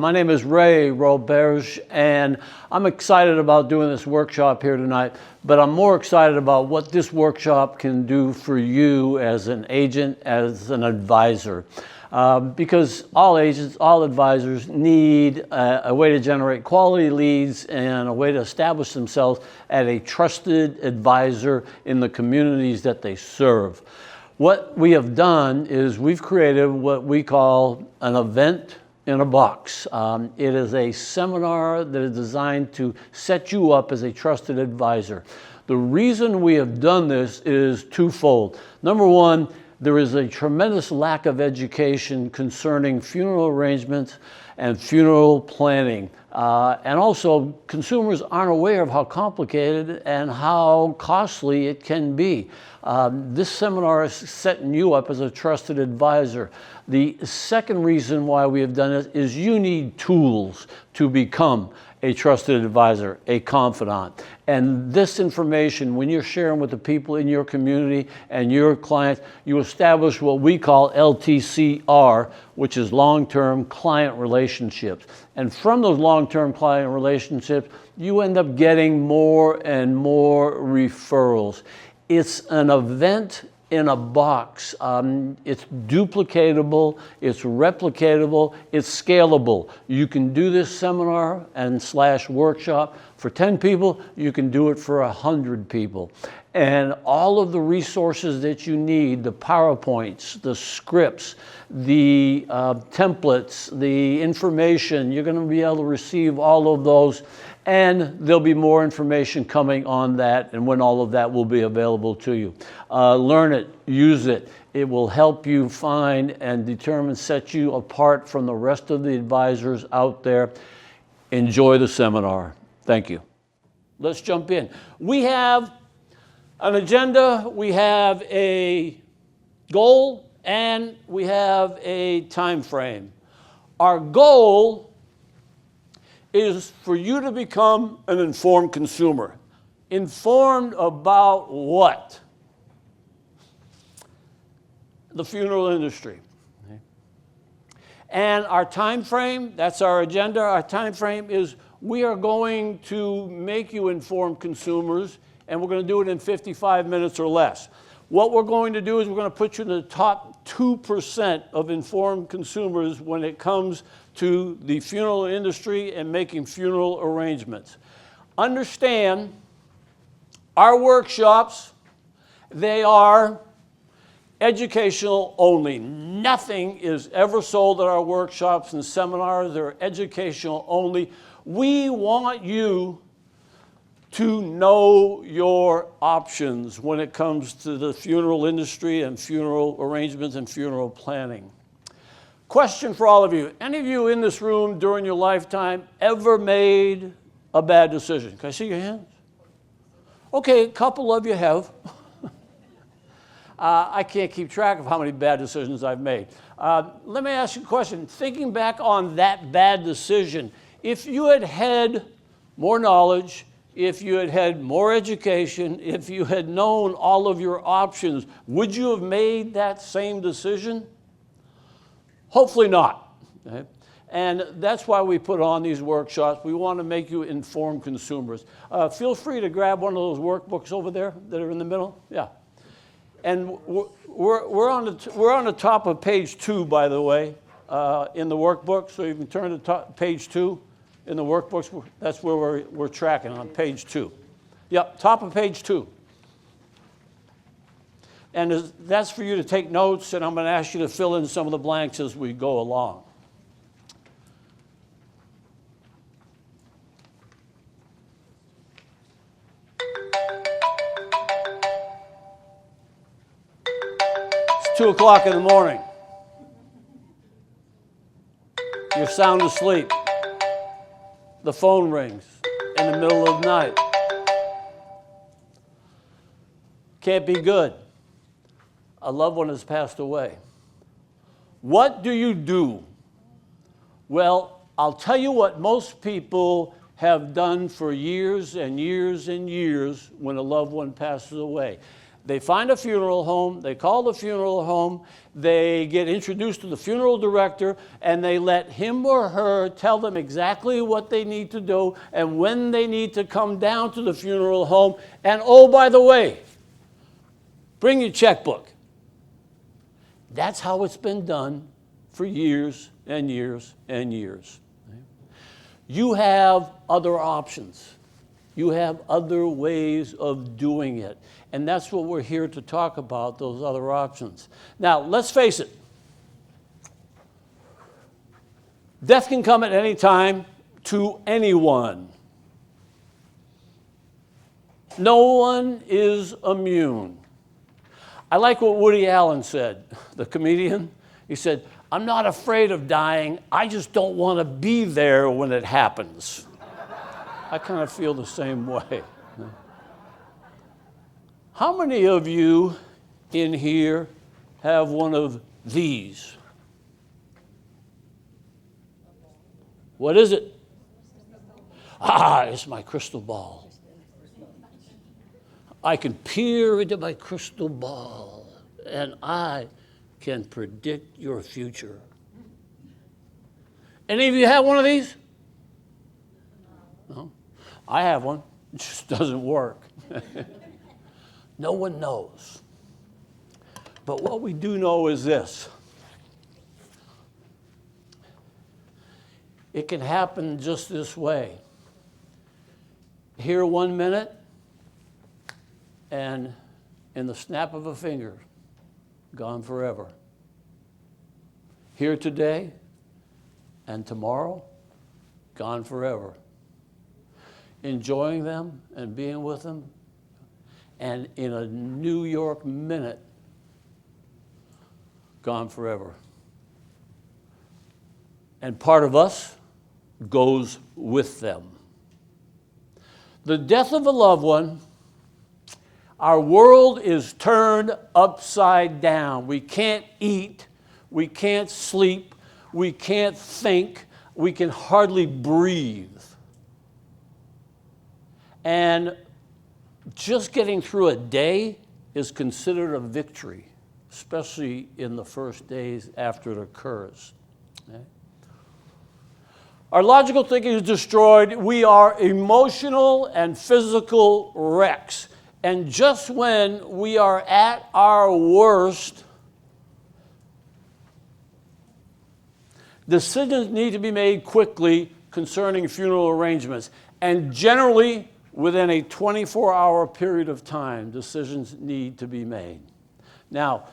My name is Ray Roberge, and I'm excited about doing this workshop here tonight, but I'm more excited about what this workshop can do for you as an agent, as an advisor. Because all agents, all advisors need a way to generate quality leads and a way to establish themselves as a trusted advisor in the communities that they serve. What we have done is we've created what we call an event in a box. It is a seminar that is designed to set you up as a trusted advisor. The reason we have done this is twofold. Number one, there is a tremendous lack of education concerning funeral arrangements and funeral planning. And also, consumers aren't aware of how complicated and how costly it can be. This seminar is setting you up as a trusted advisor. The second reason why we have done it is you need tools to become a trusted advisor, a confidant. And this information, when you're sharing with the people in your community and your clients, you establish what we call LTCR, which is long-term client relationships. And from those long-term client relationships, you end up getting more and more referrals. It's an event in a box. It's duplicatable, it's replicatable, it's scalable. You can do this seminar and / workshop for 10 people, you can do it for 100 people. And all of the resources that you need, the PowerPoints, the scripts, the templates, the information, you're going to be able to receive all of those. And there'll be more information coming on that and when all of that will be available to you. Learn it, use it. It will help you find and determine, set you apart from the rest of the advisors out there. Enjoy the seminar. Thank you. Let's jump in. We have an agenda, we have a goal, and we have a time frame. Our goal is for you to become an informed consumer. Informed about what? The funeral industry. Okay. And our time frame, that's our agenda, our time frame is we are going to make you informed consumers, and we're going to do it in 55 minutes or less. What we're going to do is we're going to put you in the top 2% of informed consumers when it comes to the funeral industry and making funeral arrangements. Understand, our workshops, they are educational only. Nothing is ever sold at our workshops and seminars. They're educational only. We want you to know your options when it comes to the funeral industry and funeral arrangements and funeral planning. Question for all of you. Any of you in this room during your lifetime ever made a bad decision? Can I see your hands? Okay, a couple of you have. I can't keep track of how many bad decisions I've made. Let me ask you a question. Thinking back on that bad decision, if you had had more knowledge, if you had had more education, if you had known all of your options, would you have made that same decision? Hopefully not. Okay? And that's why we put on these workshops. We want to make you informed consumers. Feel free to grab one of those workbooks over there that are in the middle. Yeah. And we're on the top of page 2, by the way, in the workbook. So you can turn to page 2. In the workbooks, that's where we're tracking, on page 2. Yep, top of page 2. And that's for you to take notes, and I'm going to ask you to fill in some of the blanks as we go along. It's 2 o'clock in the morning. You're sound asleep. The phone rings in the middle of the night. Can't be good. A loved one has passed away. What do you do? Well, I'll tell you what most people have done for years and years and years when a loved one passes away. They find a funeral home, they call the funeral home, they get introduced to the funeral director, and they let him or her tell them exactly what they need to do and when they need to come down to the funeral home. And oh, by the way, bring your checkbook. That's how it's been done for years and years and years. You have other options. You have other ways of doing it. And that's what we're here to talk about, those other options. Now, let's face it. Death can come at any time to anyone. No one is immune. I like what Woody Allen said, the comedian. He said, "I'm not afraid of dying. I just don't want to be there when it happens." I kind of feel the same way. How many of you in here have one of these? What is it? It's my crystal ball. I can peer into my crystal ball and I can predict your future. Any of you have one of these? No? I have one. It just doesn't work. No one knows. But what we do know is this. It can happen just this way. Here 1 minute, and in the snap of a finger, gone forever. Here today, and tomorrow, gone forever. Enjoying them and being with them, and in a New York minute, gone forever. And part of us goes with them. The death of a loved one, our world is turned upside down. We can't eat, we can't sleep, we can't think, we can hardly breathe. And just getting through a day is considered a victory, especially in the first days after it occurs. Okay? Our logical thinking is destroyed. We are emotional and physical wrecks. And just when we are at our worst, decisions need to be made quickly concerning funeral arrangements. And generally, within a 24-hour period of time, decisions need to be made. Now,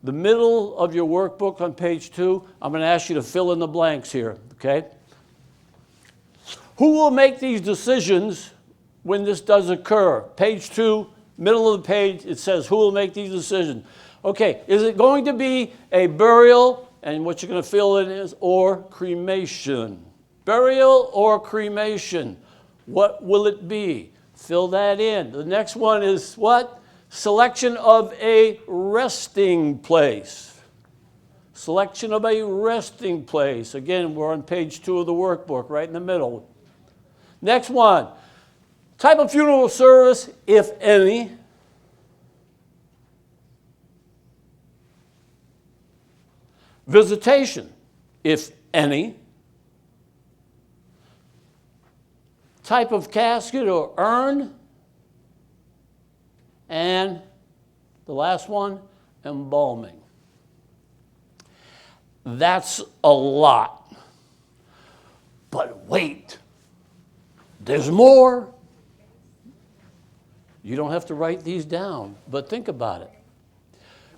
the middle of your workbook on page 2, I'm going to ask you to fill in the blanks here, okay? Who will make these decisions when this does occur? Page 2, middle of the page, it says who will make these decisions. Okay, is it going to be a burial, and what you're going to fill in is, or cremation? Burial or cremation? What will it be? Fill that in. The next one is what? Selection of a resting place. Selection of a resting place. Again, we're on page 2 of the workbook, right in the middle. Next one. Type of funeral service, if any. Visitation, if any. Type of casket or urn, and the last one, embalming. That's a lot. But wait, there's more. You don't have to write these down, but think about it.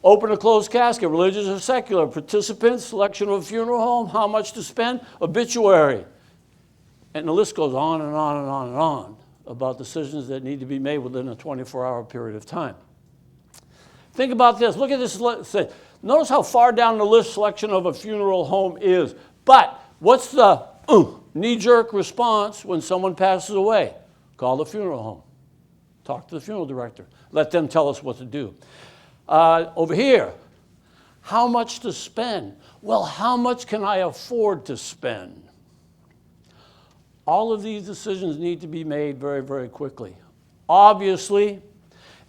Open or closed casket, religious or secular, participants, selection of a funeral home, how much to spend, obituary. And the list goes on and on and on and on about decisions that need to be made within a 24-hour period of time. Think about this. Look at this list. Notice how far down the list selection of a funeral home is. But what's the knee-jerk response when someone passes away? Call the funeral home. Talk to the funeral director. Let them tell us what to do. Over here, how much to spend? Well, how much can I afford to spend? All of these decisions need to be made very, very quickly. Obviously,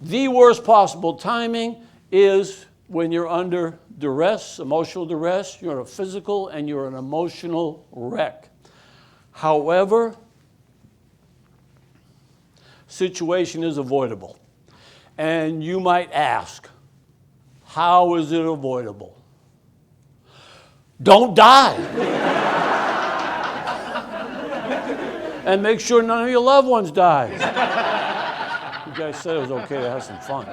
The worst possible timing is when you're under duress, emotional duress, you're a physical and you're an emotional wreck. However, situation is avoidable. And you might ask, how is it avoidable? Don't die. And make sure none of your loved ones die. You guys said it was okay to have some fun.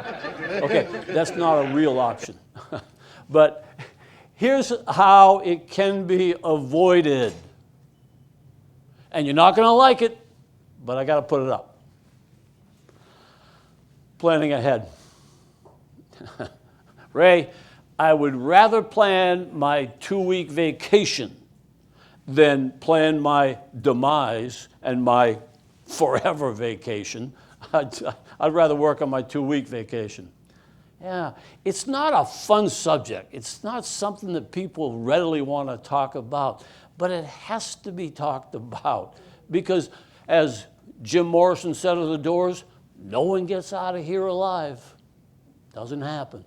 Okay, that's not a real option. But here's how it can be avoided. And you're not going to like it, but I got to put it up. Planning ahead. Ray, I would rather plan my 2-week vacation than plan my demise and my forever vacation. I'd rather work on my 2-week vacation. Yeah, it's not a fun subject. It's not something that people readily want to talk about, but it has to be talked about because, as Jim Morrison said of the Doors, no one gets out of here alive. Doesn't happen.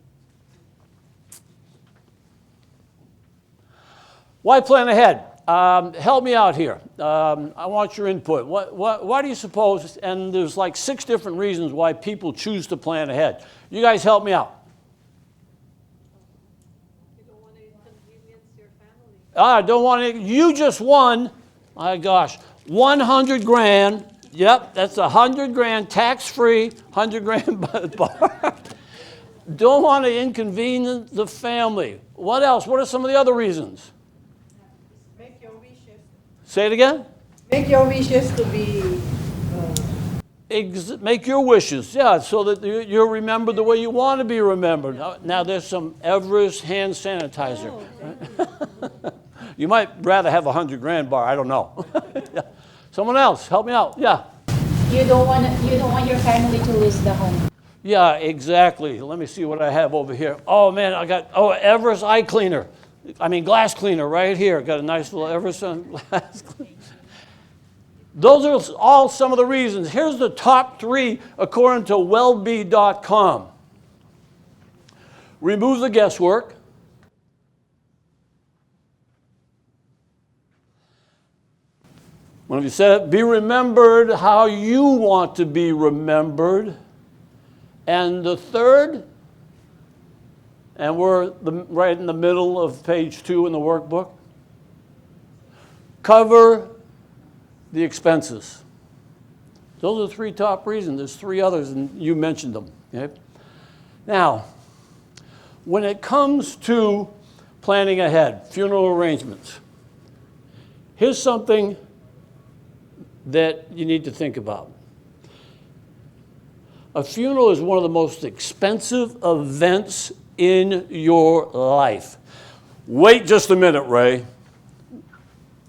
Why plan ahead? Help me out here. I want your input. Why do you suppose, and there's like 6 different reasons why people choose to plan ahead. You guys help me out. You don't want to inconvenience your family. I don't want to, you just won, my gosh, 100 grand. Yep, that's 100 grand tax-free, 100 grand bar. Don't want to inconvenience the family. What else? What are some of the other reasons? Make your wishes. Say it again. Make your wishes to be... Make your wishes, yeah, so that you're remembered the way you want to be remembered. Now there's some Everest hand sanitizer. Oh, You might rather have 100 grand bar, I don't know. Someone else, help me out, yeah. You don't want your family to lose the home. Yeah, exactly. Let me see what I have over here. Oh man, I got, Everest eye cleaner. Glass cleaner right here. Got a nice little Everest glass cleaner. Those are all some of the reasons. Here's the top 3 according to wellbe.com. Remove the guesswork. One of you said it. Be remembered how you want to be remembered. And the third, and we're right in the middle of page 2 in the workbook, cover the expenses. Those are the 3 top reasons. There's 3 others, and you mentioned them. Okay? Now, when it comes to planning ahead, funeral arrangements, here's something that you need to think about. A funeral is one of the most expensive events in your life. Wait just a minute, Ray.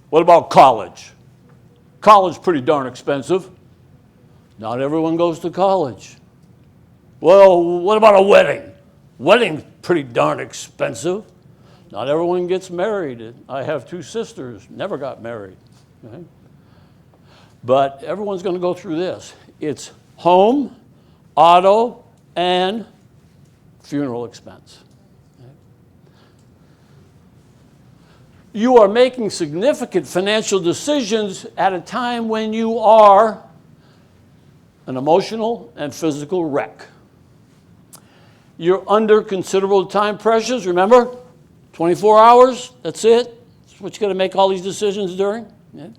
What about college? College pretty darn expensive. Not everyone goes to college. Well, what about a wedding? Wedding's pretty darn expensive. Not everyone gets married. I have 2 sisters, never got married. Okay? But everyone's going to go through this. It's home, auto, and funeral expense. Okay? You are making significant financial decisions at a time when you are an emotional and physical wreck. You're under considerable time pressures, remember? 24 hours, that's it. That's what you got to make all these decisions during. Yeah.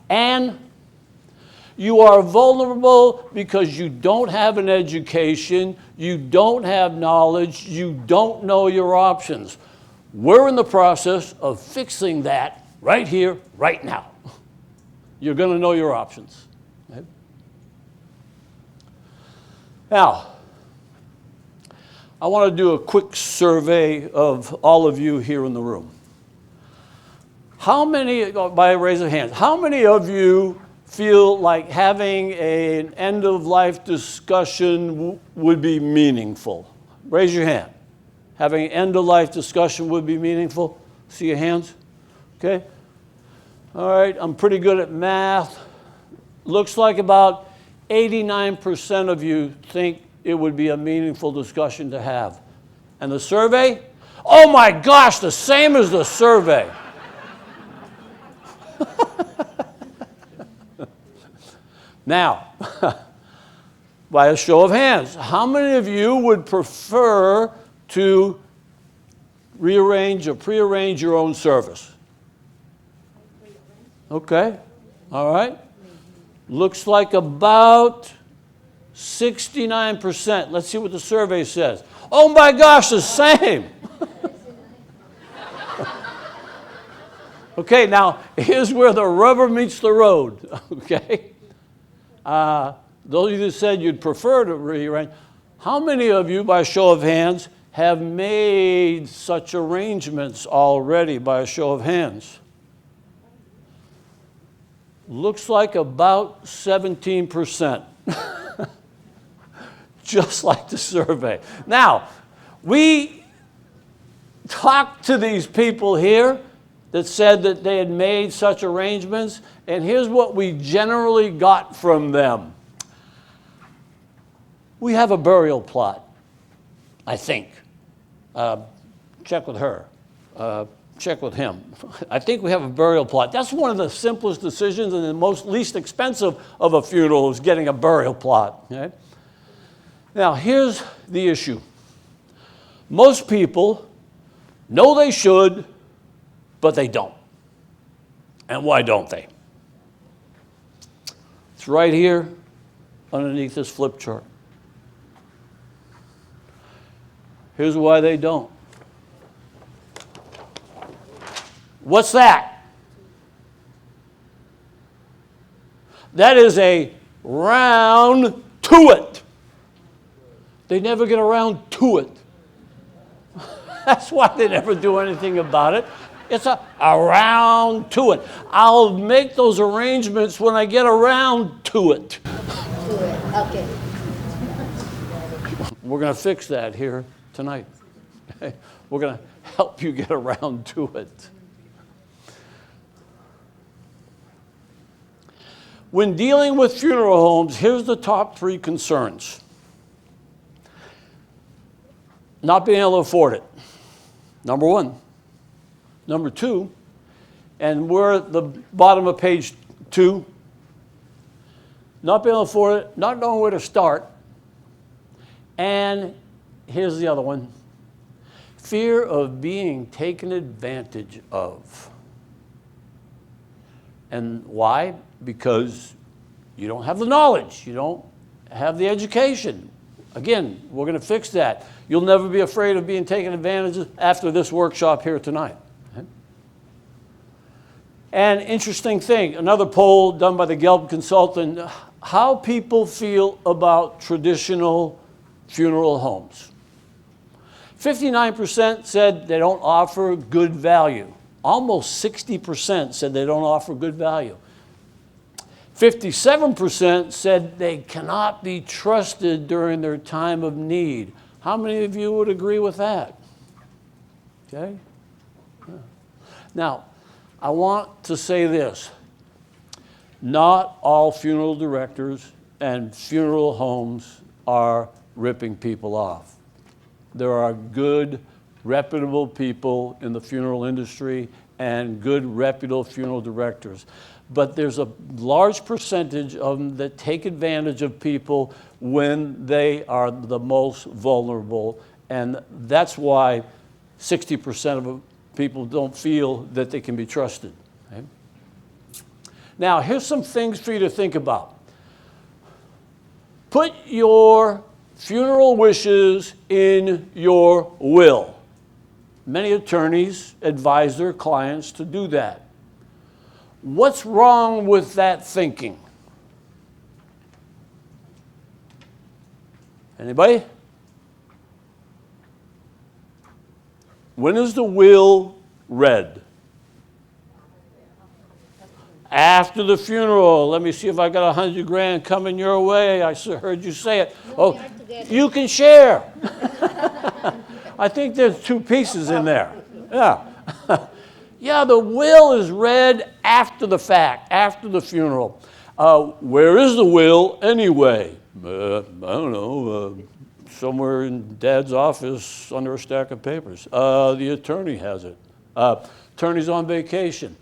And you are vulnerable because you don't have an education, you don't have knowledge, you don't know your options. We're in the process of fixing that right here, right now. You're going to know your options. Okay? Now, I want to do a quick survey of all of you here in the room. How many, by a raise of hands, how many of you feel like having an end-of-life discussion would be meaningful? Raise your hand. Having an end-of-life discussion would be meaningful? See your hands? Okay. All right, I'm pretty good at math. Looks like about 89% of you think it would be a meaningful discussion to have. And the survey? Oh my gosh, the same as the survey. Now, by a show of hands, how many of you would prefer to rearrange or prearrange your own service? Okay, all right. Looks like about 69%. Let's see what the survey says. Oh my gosh, the same. Okay, now here's where the rubber meets the road, okay? Those of you that said you'd prefer to rearrange, how many of you, by a show of hands, have made such arrangements already, by a show of hands? Looks like about 17%. Just like the survey. Now, we talked to these people here that said that they had made such arrangements, and here's what we generally got from them. We have a burial plot, I think. Check with her. Check with him. I think we have a burial plot. That's one of the simplest decisions and the least expensive of a funeral is getting a burial plot. Okay? Now, here's the issue. Most people know they should, but they don't. And why don't they? It's right here underneath this flip chart. Here's why they don't. What's that? That is a round to it. They never get around to it. That's why they never do anything about it. It's a round to it. I'll make those arrangements when I get around to it. Okay. We're going to fix that here tonight. Okay? We're going to help you get around to it. When dealing with funeral homes, here's the top 3 concerns. Not being able to afford it, number 1. Number 2, and we're at the bottom of page 2, not being able to afford it, not knowing where to start, and here's the other one, fear of being taken advantage of. And why? Because you don't have the knowledge, you don't have the education. Again, we're going to fix that. You'll never be afraid of being taken advantage of after this workshop here tonight. Okay? And interesting thing, another poll done by the Gelb consultant, how people feel about traditional funeral homes. 59% said they don't offer good value. Almost 60% said they don't offer good value. 57% said they cannot be trusted during their time of need. How many of you would agree with that? Okay? Yeah. Now, I want to say this. Not all funeral directors and funeral homes are ripping people off. There are good, reputable people in the funeral industry and good, reputable funeral directors. But there's a large percentage of them that take advantage of people when they are the most vulnerable. And that's why 60% of people don't feel that they can be trusted. Okay? Now, here's some things for you to think about. Put your funeral wishes in your will. Many attorneys advise their clients to do that. What's wrong with that thinking? Anybody? When is the will read? After the funeral. Let me see if I got $100,000 coming your way. I heard you say it. Oh, you can share. I think there's 2 pieces in there. Yeah. Yeah, the will is read after the fact, after the funeral. Where is the will anyway? I don't know. somewhere in Dad's office under a stack of papers. The attorney has it. Attorney's on vacation.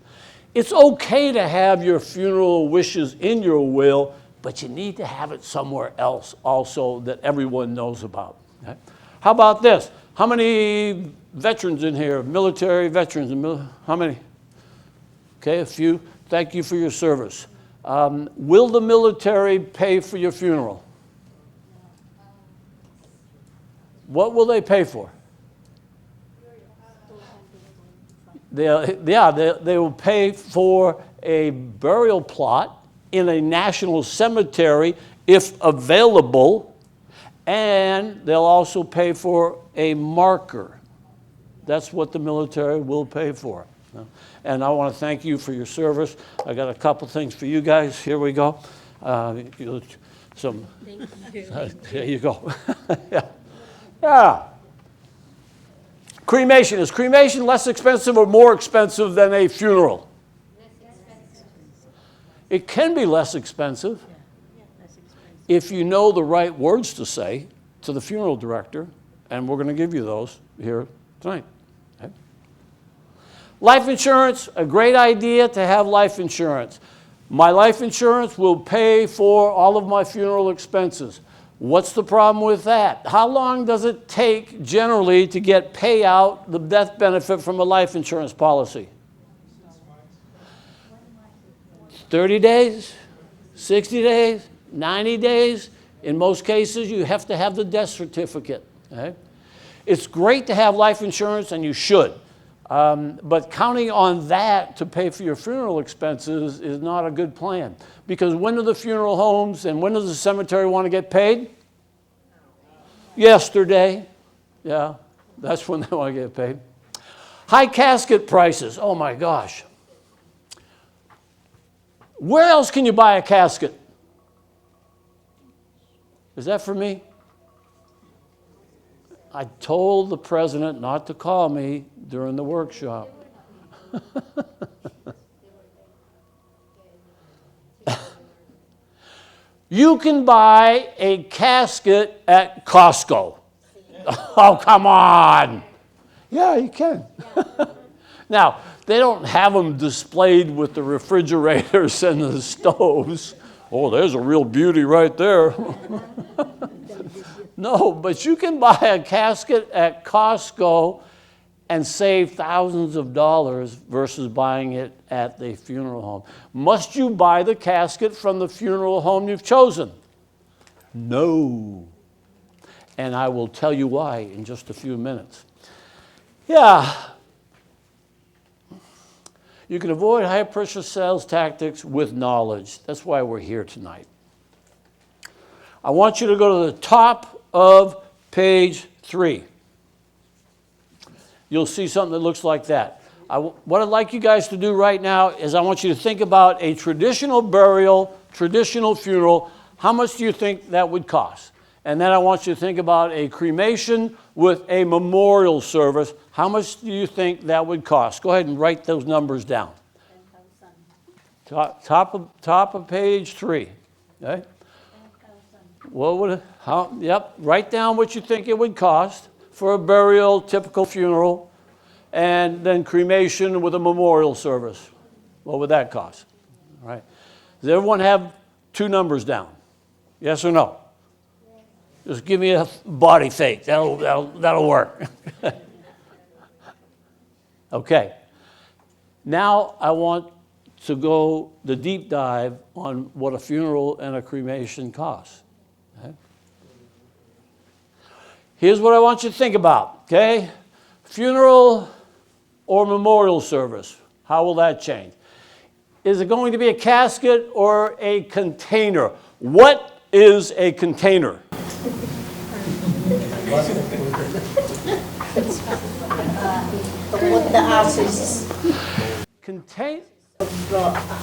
It's okay to have your funeral wishes in your will, but you need to have it somewhere else also that everyone knows about. Okay? How about this? How many veterans in here, military veterans? How many? Okay, a few. Thank you for your service. Will the military pay for your funeral? What will they pay for? They will pay for a burial plot in a national cemetery if available, and they'll also pay for a marker. That's what the military will pay for. And I want to thank you for your service. I got a couple things for you guys. Here we go. Thank you. There you go. Yeah. Cremation. Is cremation less expensive or more expensive than a funeral? Less expensive. It can be less expensive if you know the right words to say to the funeral director, and we're going to give you those here tonight. Okay? Life insurance, a great idea to have life insurance. My life insurance will pay for all of my funeral expenses. What's the problem with that? How long does it take generally to get payout, the death benefit from a life insurance policy? 30 days, 60 days, 90 days. In most cases, you have to have the death certificate. Okay? It's great to have life insurance, and you should. But counting on that to pay for your funeral expenses is not a good plan. Because when do the funeral homes and when does the cemetery want to get paid? Yesterday. Yeah, that's when they want to get paid. High casket prices. Oh my gosh. Where else can you buy a casket? Is that for me? I told the president not to call me during the workshop. You can buy a casket at Costco. Oh, come on. Yeah, you can. Now, they don't have them displayed with the refrigerators and the stoves. Oh, there's a real beauty right there. No, but you can buy a casket at Costco and save thousands of dollars versus buying it at the funeral home. Must you buy the casket from the funeral home you've chosen? No. And I will tell you why in just a few minutes. Yeah. You can avoid high-pressure sales tactics with knowledge. That's why we're here tonight. I want you to go to the top of page 3. You'll see something that looks like that. What I'd like you guys to do right now is I want you to think about a traditional burial, traditional funeral. How much do you think that would cost? And then I want you to think about a cremation with a memorial service. How much do you think that would cost? Go ahead and write those numbers down. 10,000. Top of page 3. Okay? 10,000. What would yep, write down what you think it would cost for a burial, typical funeral, and then cremation with a memorial service. What would that cost? All right. Does everyone have 2 numbers down? Yes or no? Yes. Just give me a body fake. That'll work. Okay. Now I want to go the deep dive on what a funeral and a cremation costs. Okay? Here's what I want you to think about, okay? Funeral or memorial service, how will that change? Is it going to be a casket or a container? What is a container? Put the ashes.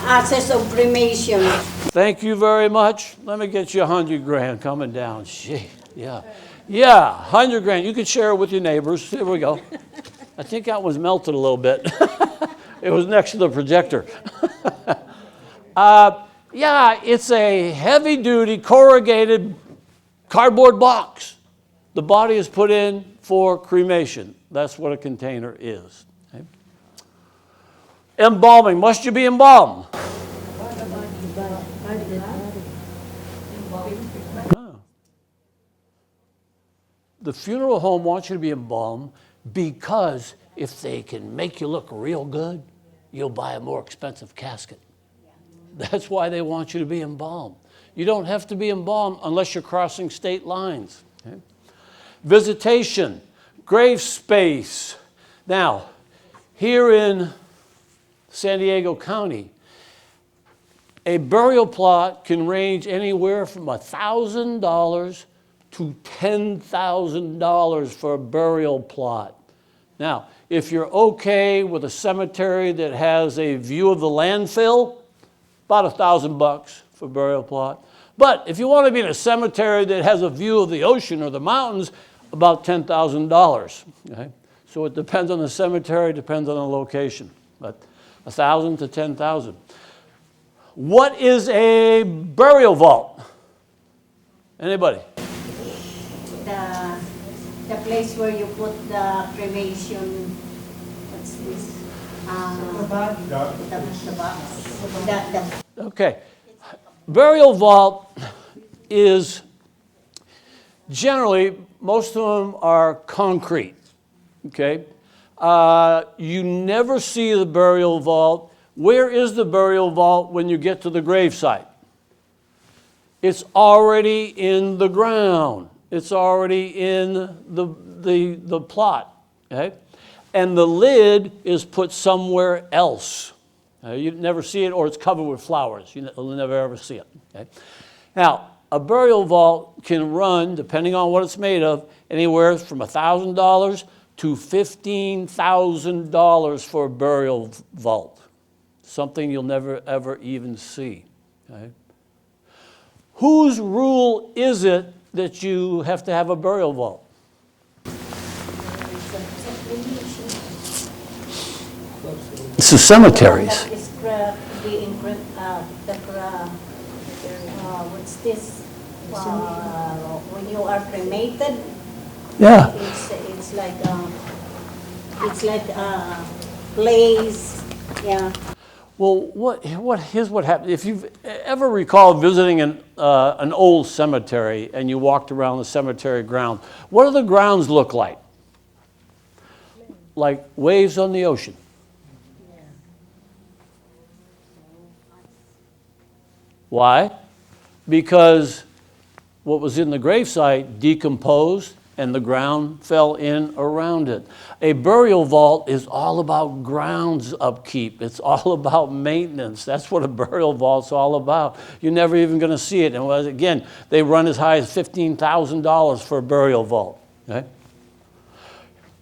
Ashes of cremation. Thank you very much. Let me get you $100,000 coming down. Shit, yeah. Yeah, $100,000. You can share it with your neighbors. Here we go. I think that was melted a little bit. It was next to the projector. Yeah, it's a heavy-duty corrugated cardboard box. The body is put in for cremation. That's what a container is. Okay? Embalming. Must you be embalmed? No. The funeral home wants you to be embalmed because if they can make you look real good, you'll buy a more expensive casket. That's why they want you to be embalmed. You don't have to be embalmed unless you're crossing state lines. Okay? Visitation, grave space. Now, here in San Diego County, a burial plot can range anywhere from $1,000 to $10,000 for a burial plot. Now, if you're okay with a cemetery that has a view of the landfill, about $1,000 for a burial plot. But if you want to be in a cemetery that has a view of the ocean or the mountains, about $10,000. Okay? So it depends on the cemetery, depends on the location. But $1,000 to $10,000. What is a burial vault? Anybody? The place where you put the cremation, what's this? The box. Okay. Burial vault is generally, most of them are concrete. Okay. You never see the burial vault. Where is the burial vault when you get to the gravesite? It's already in the ground. It's already in the plot. Okay? And the lid is put somewhere else. You never see it, or it's covered with flowers. You'll never ever see it. Okay? Now, a burial vault can run, depending on what it's made of, anywhere from $1,000 to $15,000 for a burial vault. Something you'll never ever even see. Okay? Whose rule is it that you have to have a burial vault? It's the cemeteries. That is what's this? When you are cremated, Yeah. it's like a place, yeah. Well, here's what happened. If you've ever recall visiting an old cemetery and you walked around the cemetery ground, what do the grounds look like? Like waves on the ocean. Why? Because what was in the gravesite decomposed and the ground fell in around it. A burial vault is all about grounds upkeep. It's all about maintenance. That's what a burial vault's all about. You're never even going to see it. And again, they run as high as $15,000 for a burial vault. Okay?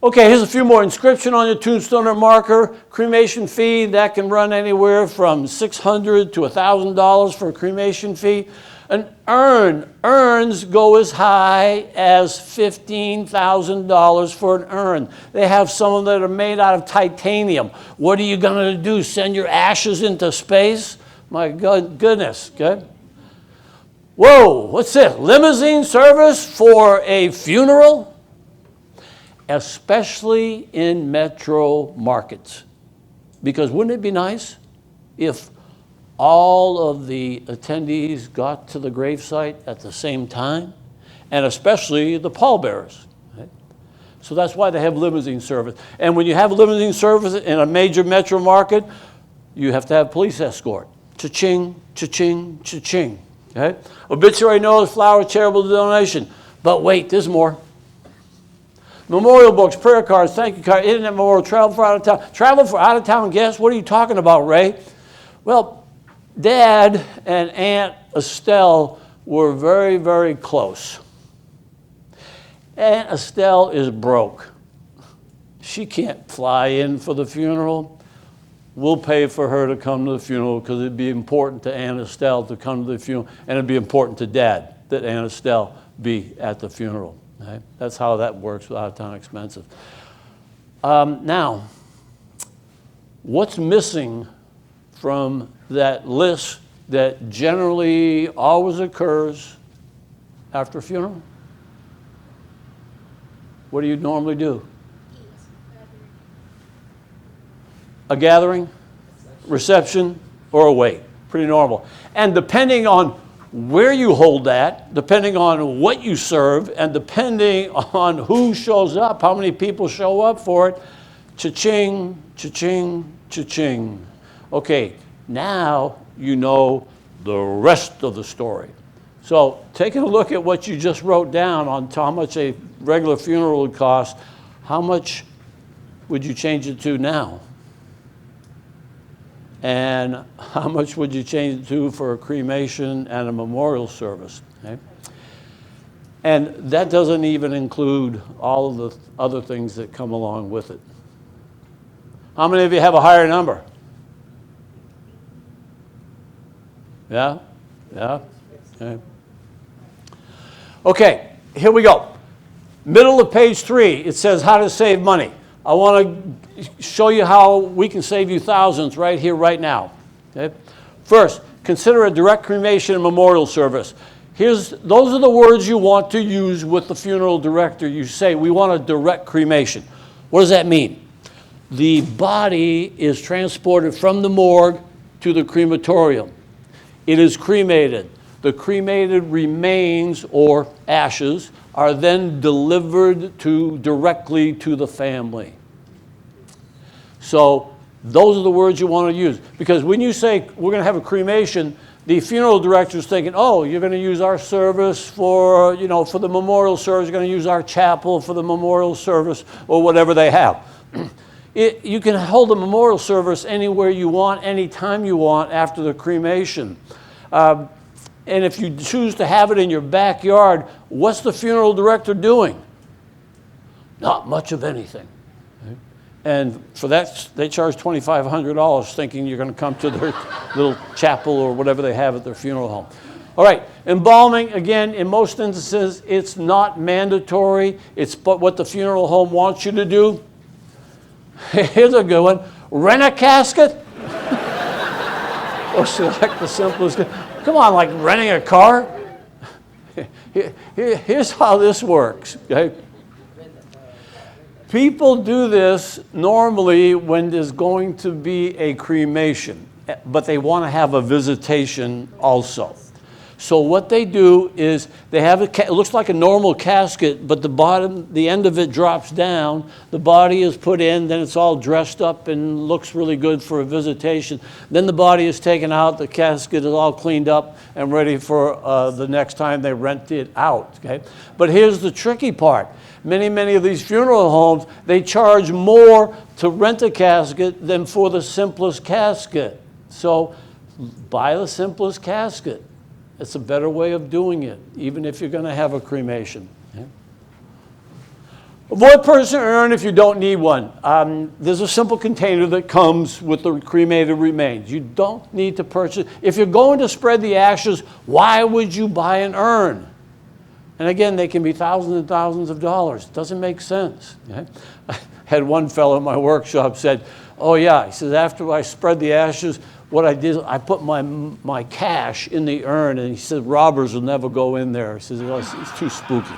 Okay, here's a few more. Inscription on your tombstone or marker. Cremation fee, that can run anywhere from $600 to $1,000 for a cremation fee. An urn. Urns go as high as $15,000 for an urn. They have some of them that are made out of titanium. What are you going to do? Send your ashes into space? My goodness. Okay. Whoa, what's this? Limousine service for a funeral? Especially in metro markets. Because wouldn't it be nice if all of the attendees got to the gravesite at the same time? And especially the pallbearers. Right? So that's why they have limousine service. And when you have limousine service in a major metro market, you have to have police escort. Cha-ching, cha-ching, cha-ching. Okay? Obituary notice, flower, charitable donation. But wait, there's more. Memorial books, prayer cards, thank you cards, internet memorial, travel for out of town. Travel for out of town guests? What are you talking about, Ray? Well, Dad and Aunt Estelle were very, very close. Aunt Estelle is broke. She can't fly in for the funeral. We'll pay for her to come to the funeral because it'd be important to Aunt Estelle to come to the funeral, and it'd be important to Dad that Aunt Estelle be at the funeral. Right? That's how that works with out-of-town expenses. Now, what's missing from that list that generally always occurs after a funeral? What do you normally do? A gathering, reception, or a wake. Pretty normal. And depending on where you hold that, depending on what you serve, and depending on who shows up, how many people show up for it, cha-ching, cha-ching, cha-ching. Okay, now you know the rest of the story. So taking a look at what you just wrote down on how much a regular funeral would cost, how much would you change it to now? And how much would you change it to for a cremation and a memorial service? Okay? And that doesn't even include all of the other things that come along with it. How many of you have a higher number? Yeah? Yeah? Okay. Okay, here we go. Middle of page 3, it says how to save money. I want to show you how we can save you thousands right here, right now. Okay? First, consider a direct cremation and memorial service. Those are the words you want to use with the funeral director. You say, we want a direct cremation. What does that mean? The body is transported from the morgue to the crematorium. It is cremated. The cremated remains or ashes are then delivered directly to the family. So those are the words you want to use. Because when you say we're going to have a cremation, the funeral director is thinking, oh, you're going to use our service for, for the memorial service, you're going to use our chapel for the memorial service, or whatever they have. You can hold a memorial service anywhere you want, anytime you want after the cremation. And if you choose to have it in your backyard, what's the funeral director doing? Not much of anything. Okay? And for that, they charge $2,500 thinking you're going to come to their little chapel or whatever they have at their funeral home. All right, embalming, again, in most instances, it's not mandatory. It's what the funeral home wants you to do. Here's a good one. Rent a casket? Or select the simplest. Come on, like renting a car? Here's how this works, okay? People do this normally when there's going to be a cremation, but they want to have a visitation also. So what they do is they have it looks like a normal casket, but the end of it drops down. The body is put in, then it's all dressed up and looks really good for a visitation. Then the body is taken out, the casket is all cleaned up and ready for the next time they rent it out. Okay? But here's the tricky part. Many of these funeral homes, they charge more to rent a casket than for the simplest casket. So buy the simplest casket. It's a better way of doing it, even if you're going to have a cremation. Okay? Avoid purchasing an urn if you don't need one. There's a simple container that comes with the cremated remains. You don't need to purchase. If you're going to spread the ashes, why would you buy an urn? And again, they can be thousands and thousands of dollars. It doesn't make sense. Okay? I had one fellow in my workshop said, oh yeah, he says, after I spread the ashes, what I did, I put my cash in the urn, and he said, robbers will never go in there. He says, well, it's too spooky.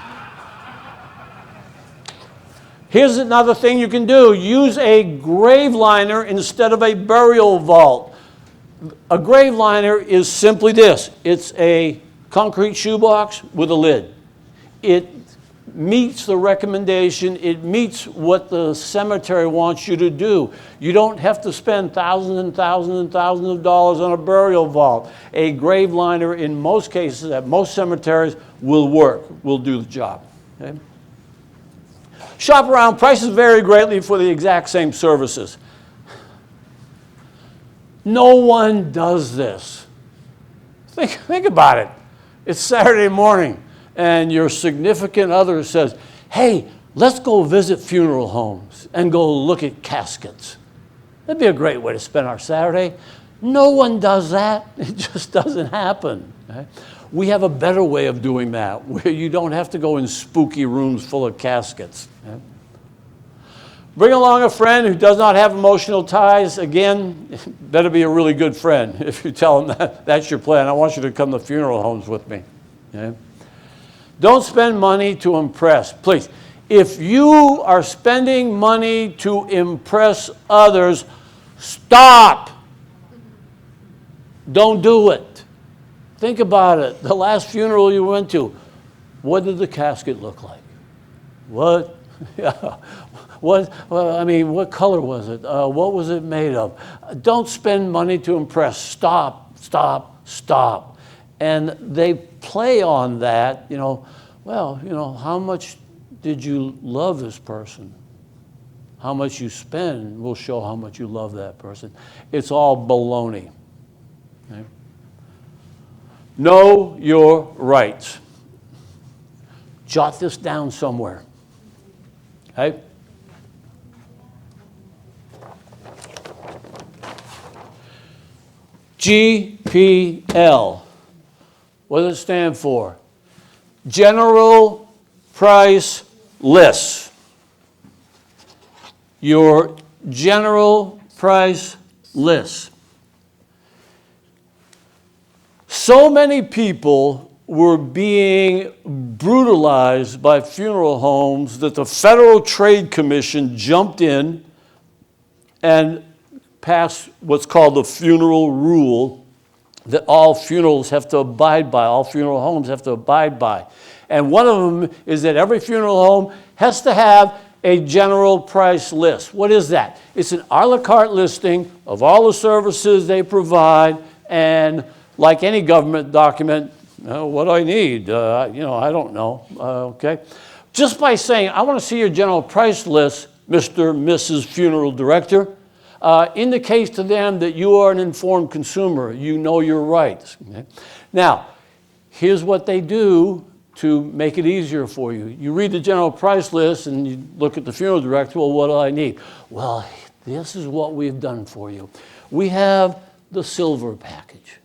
Here's another thing you can do. Use a grave liner instead of a burial vault. A grave liner is simply this. It's a concrete shoebox with a lid. It meets the recommendation. It meets what the cemetery wants you to do. You don't have to spend thousands and thousands and thousands of dollars on a burial vault. A grave liner, in most cases, at most cemeteries, will work, will do the job. Okay? Shop around. Prices vary greatly for the exact same services. No one does this. Think about it. It's Saturday morning, and your significant other says, hey, let's go visit funeral homes and go look at caskets. That'd be a great way to spend our Saturday. No one does that. It just doesn't happen. Okay? We have a better way of doing that, where you don't have to go in spooky rooms full of caskets. Okay? Bring along a friend who does not have emotional ties. Again, better be a really good friend if you tell them that's your plan. I want you to come to funeral homes with me. Okay? Don't spend money to impress. Please, If you are spending money to impress others, stop. Don't do it. Think about it. The last funeral you went to, what did the casket look like? What? Yeah. What? Well, I mean, what color was it? What was it made of? Don't spend money to impress. Stop, stop, stop. And they play on that, well, how much did you love this person? How much you spend will show how much you love that person. It's all baloney. Okay? Know your rights. Jot this down somewhere. Okay? GPL. What does it stand for? General Price List. Your general price list. So many people were being brutalized by funeral homes that the Federal Trade Commission jumped in and passed what's called the funeral rule that all funerals have to abide by, all funeral homes have to abide by. And one of them is that every funeral home has to have a general price list. What is that? It's an a la carte listing of all the services they provide, and like any government document, what do I need? I don't know, okay? Just by saying, I want to see your general price list, Mr. Mrs. Funeral Director, indicates to them that you are an informed consumer. You know your rights. Okay? Now, here's what they do to make it easier for you. You read the general price list and you look at the funeral director, well, what do I need? Well, this is what we've done for you. We have the silver package,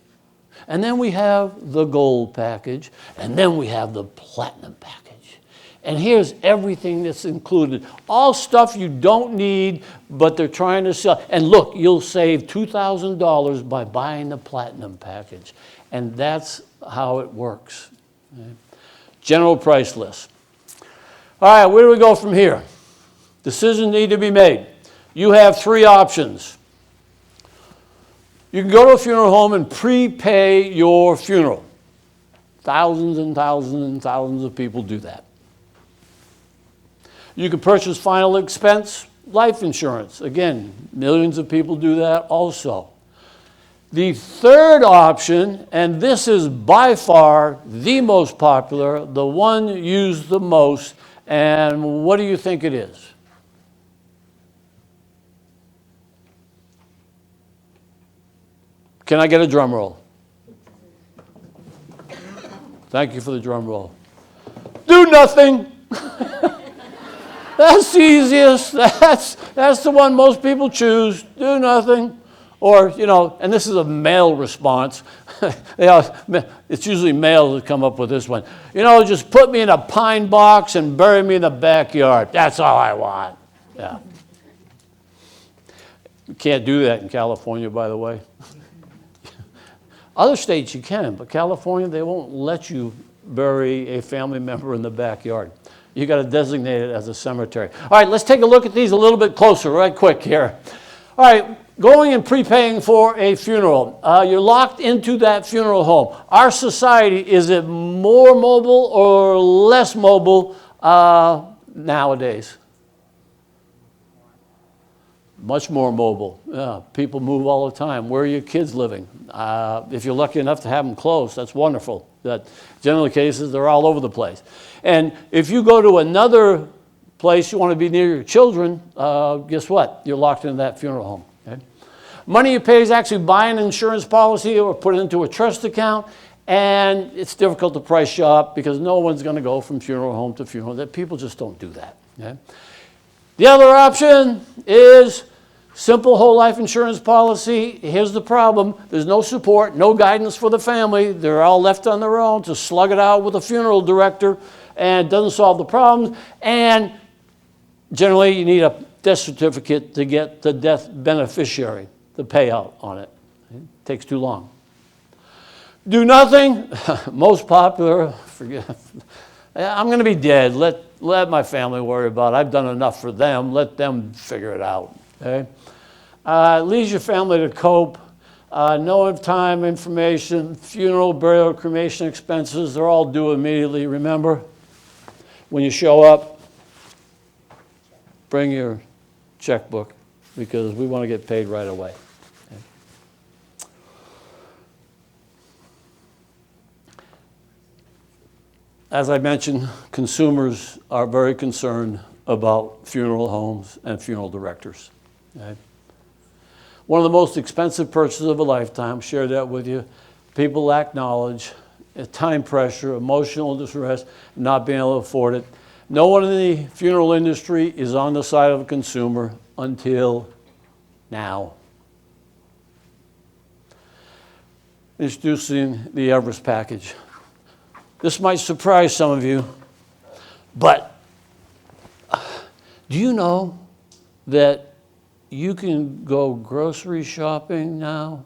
and then we have the gold package, and then we have the platinum package. And here's everything that's included. All stuff you don't need, but they're trying to sell. And look, you'll save $2,000 by buying the platinum package. And that's how it works. Okay? General price list. All right, where do we go from here? Decisions need to be made. You have three options. You can go to a funeral home and prepay your funeral. Thousands and thousands and thousands of people do that. You can purchase final expense life insurance. Again, millions of people do that also. The third option, and this is by far the most popular, the one used the most, and what do you think it is? Can I get a drum roll? Thank you for the drum roll. Do nothing. That's the easiest. That's the one most people choose. Do nothing. Or, and this is a male response. It's usually males that come up with this one. Just put me in a pine box and bury me in the backyard. That's all I want. Yeah. You can't do that in California, by the way. Other states you can, but California, they won't let you bury a family member in the backyard. You got to designate it as a cemetery. All right, let's take a look at these a little bit closer, right quick here. All right, going and prepaying for a funeral. You're locked into that funeral home. Our society, is it more mobile or less mobile nowadays? Much more mobile. Yeah, people move all the time. Where are your kids living? If you're lucky enough to have them close, that's wonderful. That generally cases, they're all over the place. And if you go to another place, you want to be near your children, guess what? You're locked into that funeral home. Okay? Money you pay is actually buy an insurance policy or put it into a trust account, and it's difficult to price shop because no one's going to go from funeral home to funeral. That people just don't do that. Okay? The other option is simple whole life insurance policy. Here's the problem. There's no support, no guidance for the family. They're all left on their own to slug it out with a funeral director, and it doesn't solve the problems. And generally, you need a death certificate to get the death beneficiary, the payout on it. It takes too long. Do nothing, most popular, forget. I'm going to be dead. Let Let my family worry about it. I've done enough for them. Let them figure it out, okay? Leaves your family to cope. No time, information, funeral, burial, cremation expenses, they're all due immediately, remember? When you show up, bring your checkbook because we want to get paid right away. Okay? As I mentioned, consumers are very concerned about funeral homes and funeral directors. Okay? One of the most expensive purchases of a lifetime, share that with you. People lack knowledge, time pressure, emotional distress, not being able to afford it. No one in the funeral industry is on the side of a consumer until now. Introducing the Everest package. This might surprise some of you, but do you know that you can go grocery shopping now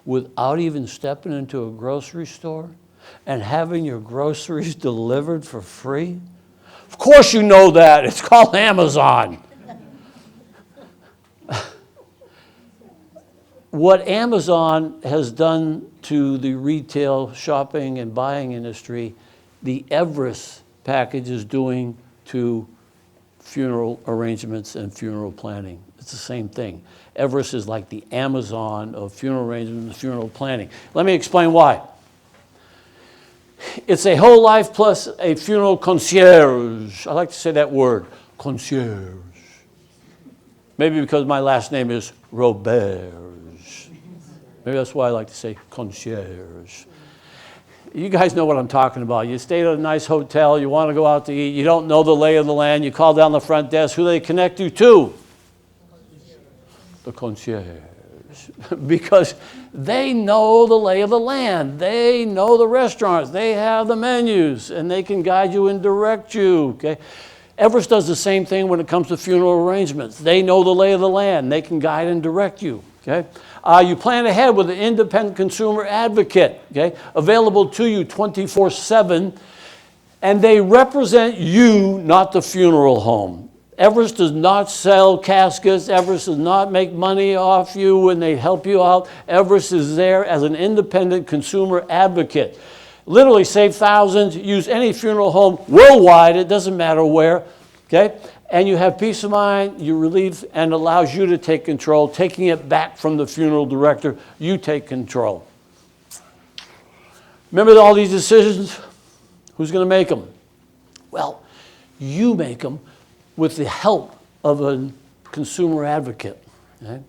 without even stepping into a grocery store and having your groceries delivered for free? Of course you know that. It's called Amazon. What Amazon has done to the retail shopping and buying industry, the Everest package is doing to funeral arrangements and funeral planning. It's the same thing. Everest is like the Amazon of funeral arrangements and funeral planning. Let me explain why. It's a whole life plus a funeral concierge. I like to say that word, concierge. Maybe because my last name is Robert. Maybe that's why I like to say concierge. You guys know what I'm talking about. You stayed at a nice hotel, you want to go out to eat, you don't know the lay of the land, you call down the front desk, who do they connect you to? The concierge. Because they know the lay of the land, they know the restaurants, they have the menus, and they can guide you and direct you, okay? Everest does the same thing when it comes to funeral arrangements. They know the lay of the land, they can guide and direct you, okay? You plan ahead with an independent consumer advocate, okay, available to you 24/7, and they represent you, not the funeral home. Everest does not sell caskets. Everest does not make money off you when they help you out. Everest is there as an independent consumer advocate. Literally save thousands, use any funeral home worldwide, it doesn't matter where, okay? And you have peace of mind, you relieve, and allows you to take control, taking it back from the funeral director, you take control. Remember all these decisions? Who's going to make them? Well, you make them with the help of a consumer advocate. Okay?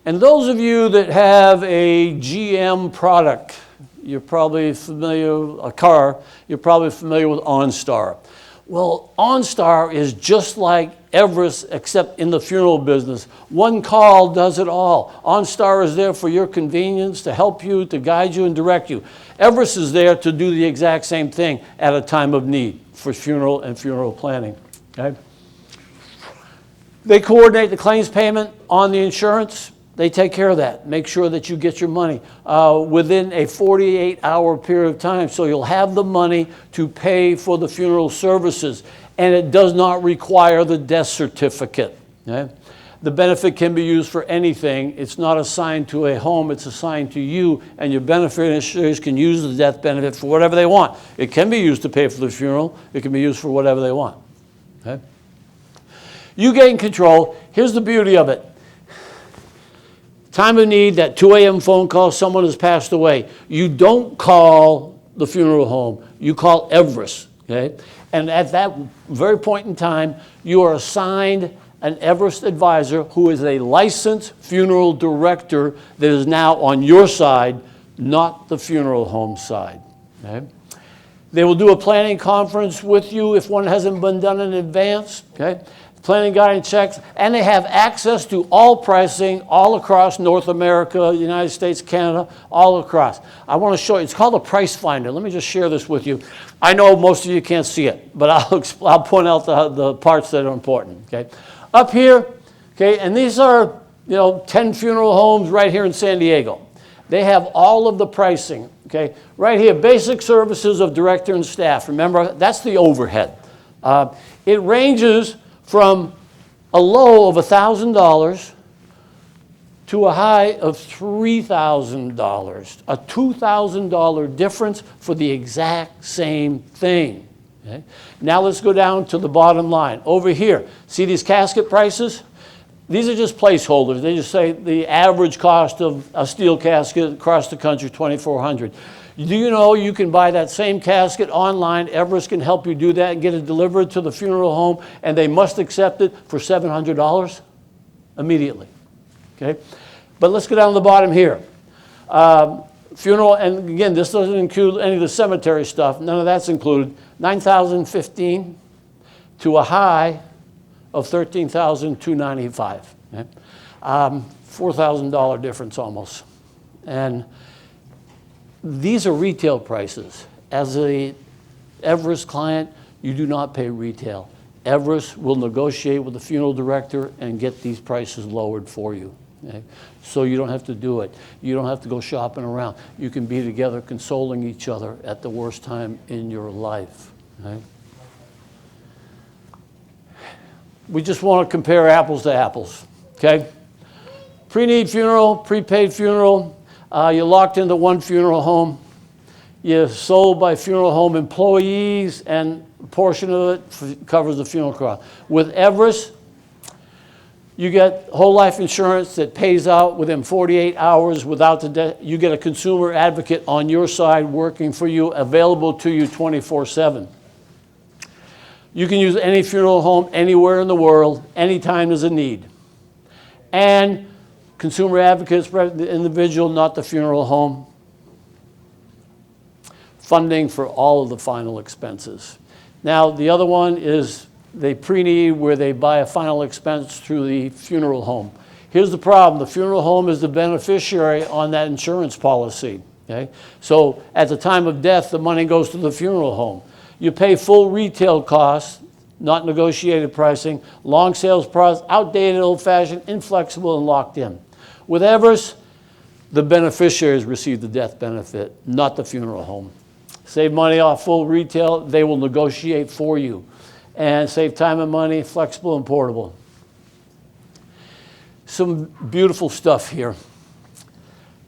And those of you that have a GM product, you're probably familiar, a car, you're probably familiar with OnStar. Well, OnStar is just like Everest, except in the funeral business. One call does it all. OnStar is there for your convenience, to help you, to guide you and direct you. Everest is there to do the exact same thing at a time of need for funeral and funeral planning. Okay? They coordinate the claims payment on the insurance. They take care of that. Make sure that you get your money within a 48-hour period of time. So you'll have the money to pay for the funeral services. And it does not require the death certificate. Okay? The benefit can be used for anything. It's not assigned to a home. It's assigned to you. And your beneficiaries can use the death benefit for whatever they want. It can be used to pay for the funeral. It can be used for whatever they want. Okay? You gain control. Here's the beauty of it. Time of need, that 2 a.m. phone call, someone has passed away. You don't call the funeral home. You call Everest, okay? And at that very point in time, you are assigned an Everest advisor who is a licensed funeral director that is now on your side, not the funeral home side, okay? They will do a planning conference with you if one hasn't been done in advance, okay? Planning guidance checks, and they have access to all pricing all across North America, United States, Canada, all across. I want to show you, it's called a price finder. Let me just share this with you. I know most of you can't see it, but I'll point out the parts that are important, okay? Up here, okay, and these are, 10 funeral homes right here in San Diego. They have all of the pricing, okay? Right here, basic services of director and staff. Remember, that's the overhead. It ranges from a low of $1,000 to a high of $3,000, a $2,000 difference for the exact same thing. Okay? Now let's go down to the bottom line. Over here, see these casket prices? These are just placeholders. They just say the average cost of a steel casket across the country, $2,400. Do you know you can buy that same casket online? Everest can help you do that and get it delivered to the funeral home, and they must accept it for $700 immediately. Okay? But let's go down to the bottom here. Funeral, and again, this doesn't include any of the cemetery stuff. None of that's included. $9,015 to a high of $13,295. Okay? $4,000 difference almost. And these are retail prices. As a Everest client, you do not pay retail. Everest will negotiate with the funeral director and get these prices lowered for you. Okay? So you don't have to do it. You don't have to go shopping around. You can be together consoling each other at the worst time in your life. Okay? We just want to compare apples to apples. Okay? Pre-need funeral, prepaid funeral. You're locked into one funeral home. You're sold by funeral home employees, and a portion of it covers the funeral cost. With Everest, you get whole life insurance that pays out within 48 hours without the death. You get a consumer advocate on your side working for you, available to you 24/7. You can use any funeral home anywhere in the world, anytime there's a need. And consumer advocates, the individual, not the funeral home. Funding for all of the final expenses. Now, the other one is they pre-need, where they buy a final expense through the funeral home. Here's the problem. The funeral home is the beneficiary on that insurance policy. Okay? So at the time of death, the money goes to the funeral home. You pay full retail costs, not negotiated pricing, long sales process, outdated, old-fashioned, inflexible, and locked in. With Everest, the beneficiaries receive the death benefit, not the funeral home. Save money off full retail, they will negotiate for you. And save time and money, flexible and portable. Some beautiful stuff here.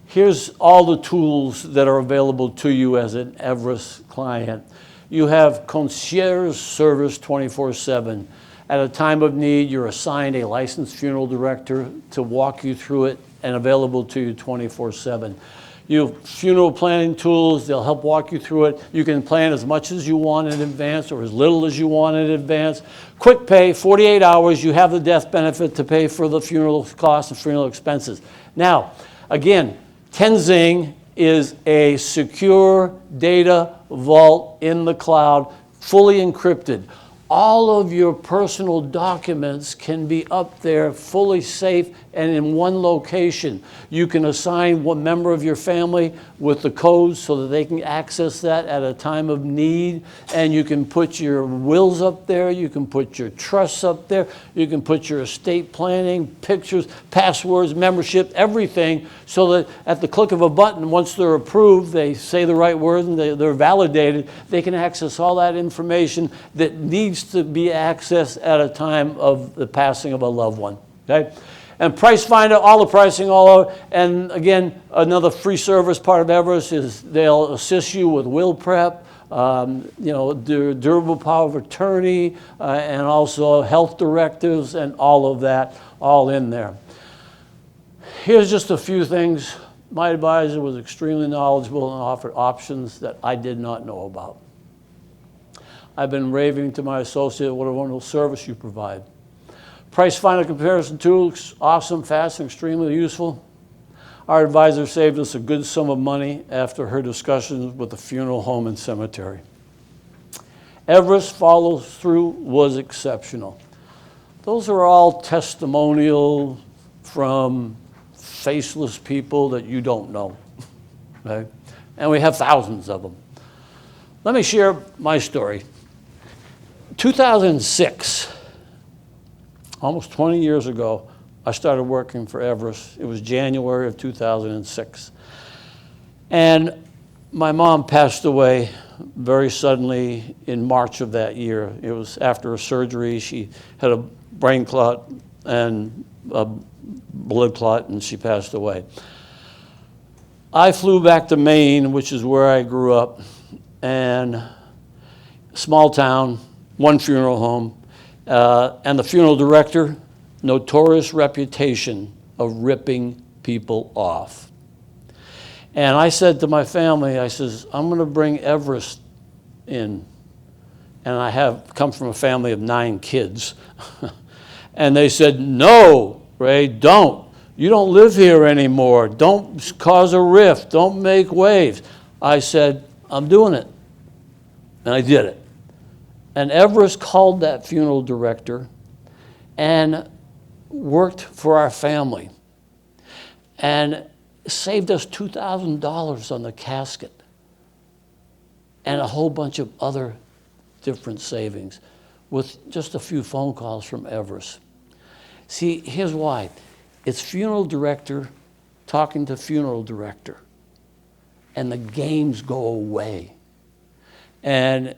Here's all the tools that are available to you as an Everest client. You have concierge service 24/7. At a time of need, you're assigned a licensed funeral director to walk you through it and available to you 24/7. You have funeral planning tools. They'll help walk you through it. You can plan as much as you want in advance or as little as you want in advance. Quick pay, 48 hours. You have the death benefit to pay for the funeral costs and funeral expenses. Now, again, Tenzing is a secure data vault in the cloud, fully encrypted. All of your personal documents can be up there, fully safe and in one location. You can assign one member of your family with the codes so that they can access that at a time of need. And you can put your wills up there. You can put your trusts up there. You can put your estate planning, pictures, passwords, membership, everything, so that at the click of a button, once they're approved, they say the right words and they're validated, they can access all that information that needs to be accessed at a time of the passing of a loved one. Okay? And Price Finder, all the pricing all over. And again, another free service part of Everest is they'll assist you with will prep, durable power of attorney, and also health directives and all of that, all in there. Here's just a few things. My advisor was extremely knowledgeable and offered options that I did not know about. I've been raving to my associate, what a wonderful service you provide. Price Finder comparison tool, awesome, fast, and extremely useful. Our advisor saved us a good sum of money after her discussions with the funeral home and cemetery. Everest follow-through was exceptional. Those are all testimonials from faceless people that you don't know. Okay? And we have thousands of them. Let me share my story. 2006, almost 20 years ago, I started working for Everest. It was January of 2006. And my mom passed away very suddenly in March of that year. It was after a surgery. She had a brain clot and a blood clot, and she passed away. I flew back to Maine, which is where I grew up, and small town, one funeral home, and the funeral director, notorious reputation of ripping people off. And I said to my family, I says, I'm going to bring Everest in. And I have come from a family of 9 kids. And they said, no, Ray, don't. You don't live here anymore. Don't cause a rift. Don't make waves. I said, I'm doing it. And I did it. And Everest called that funeral director and worked for our family and saved us $2,000 on the casket and a whole bunch of other different savings with just a few phone calls from Everest. See, here's why. It's funeral director talking to funeral director, and the games go away. And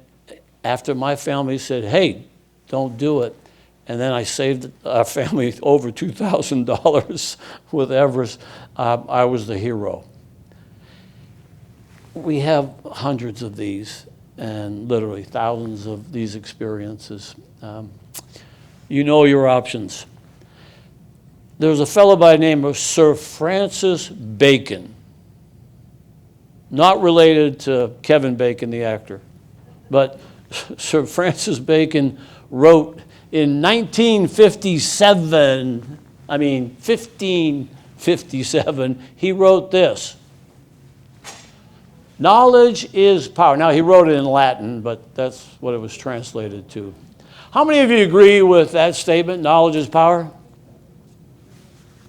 after my family said, hey, don't do it, and then I saved our family over $2,000 with Everest, I was the hero. We have hundreds of these and literally thousands of these experiences. You know your options. There's a fellow by the name of Sir Francis Bacon, not related to Kevin Bacon, the actor, but Sir Francis Bacon wrote in 1557, he wrote this: knowledge is power. Now, he wrote it in Latin, but that's what it was translated to. How many of you agree with that statement, knowledge is power?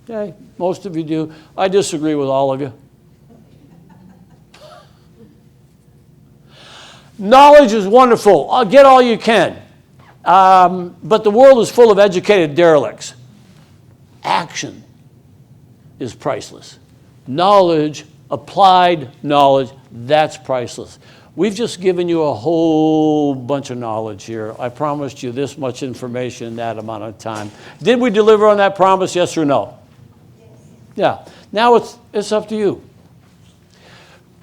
Okay, most of you do. I disagree with all of you. Knowledge is wonderful. Get all you can. But the world is full of educated derelicts. Action is priceless. Knowledge, applied knowledge, that's priceless. We've just given you a whole bunch of knowledge here. I promised you this much information in that amount of time. Did we deliver on that promise, yes or no? Yes. Yeah. Now it's up to you.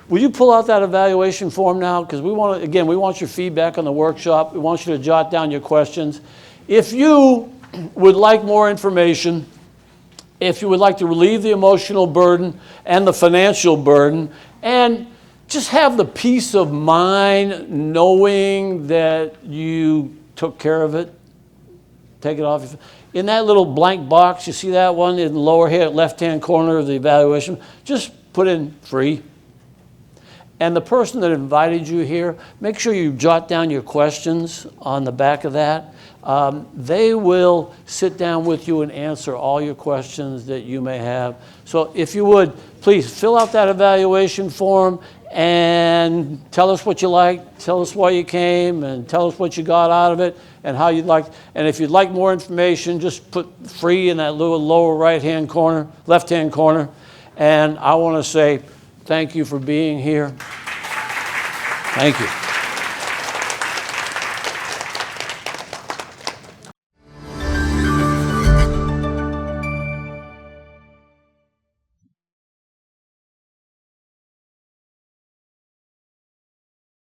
Will you pull out that evaluation form now? Because we want your feedback on the workshop. We want you to jot down your questions. If you would like more information, if you would like to relieve the emotional burden and the financial burden, and just have the peace of mind knowing that you took care of it, take it off. In that little blank box, you see that one in the lower here, left-hand corner of the evaluation, just put in free. And the person that invited you here, make sure you jot down your questions on the back of that. They will sit down with you and answer all your questions that you may have. So if you would, please fill out that evaluation form and tell us what you like, tell us why you came, and tell us what you got out of it and how you'd like. And if you'd like more information, just put free in that little lower right-hand corner, left-hand corner. And I want to say thank you for being here. Thank you.